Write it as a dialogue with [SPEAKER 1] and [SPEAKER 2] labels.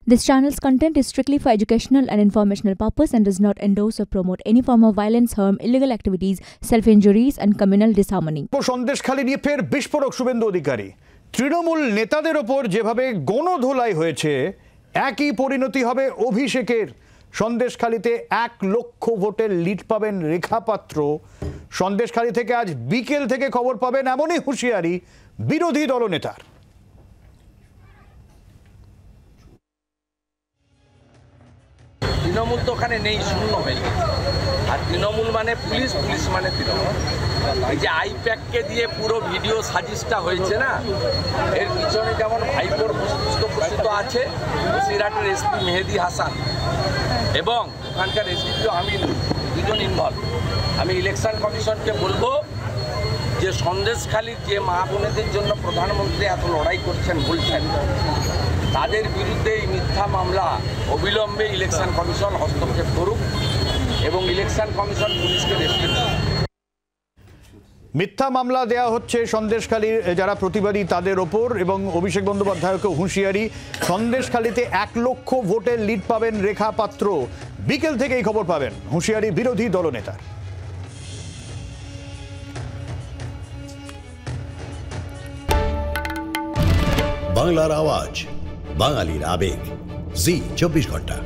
[SPEAKER 1] This channel's content is strictly for educational and informational purpose and does not endorse or promote any form of violence, harm, illegal activities, self-injuries and communal disharmony.
[SPEAKER 2] Sandeshkhali নিয়ে ফের বিস্ফোরক শুভেন্দু অধিকারী। তৃণমূল নেতাদের ওপর যেভাবে গণধোলাই হয়েছে একই পরিণতি হবে অভিষেকের। সন্দেশখালীতে 1 লক্ষ ভোটের লিড পাবেন রেখা পাত্র। সন্দেশখালী থেকে আজ বিকেল থেকে খবর পাবেন এমনই হুঁশিয়ারি বিরোধী দলনেতার।
[SPEAKER 3] তৃণমূল তো ওখানে নেই, শূন্য হয়ে গেছে। আর তৃণমূল মানে পুলিশ, পুলিশ মানে তৃণমূল। এই যে আইপ্যাককে দিয়ে পুরো ভিডিও সাজিশটা হয়েছে না, এর পিছনে যেমন ভাইপোর পৃষ্ঠপোষিত আছে বসিরহাটের এসপি মেহেদি হাসান এবং ওখানকার এসপিও আমি দুজন ইনভলভ। আমি ইলেকশন কমিশনকে বলবো যে সন্দেশখালীর যে মা বোনেদের জন্য প্রধানমন্ত্রী এত লড়াই করছেন বলছেন, তাদের বিরুদ্ধে এই মিথ্যা মামলা অবিলম্বে ইলেকশন কমিশন হস্তক্ষেপ করুক এবং ইলেকশন কমিশন পুলিশকে রেস্ট্রিক্ট করুক।
[SPEAKER 2] মিথ্যা মামলা দেয়া হচ্ছে সন্দেশখালীর যারা প্রতিবাদী তাদের ওপর এবং অভিষেক বন্দ্যোপাধ্যায়কে হুঁশিয়ারি। সন্দেশখালীতে 1 লক্ষ ভোটের লিড পাবেন রেখা পাত্র। বিকেল থেকে এই খবর পাবেন, হুঁশিয়ারি বিরোধী দলনেতার।
[SPEAKER 4] বাংলার আওয়াজ, বাঙালির আবেগ, জি 24 ঘন্টা।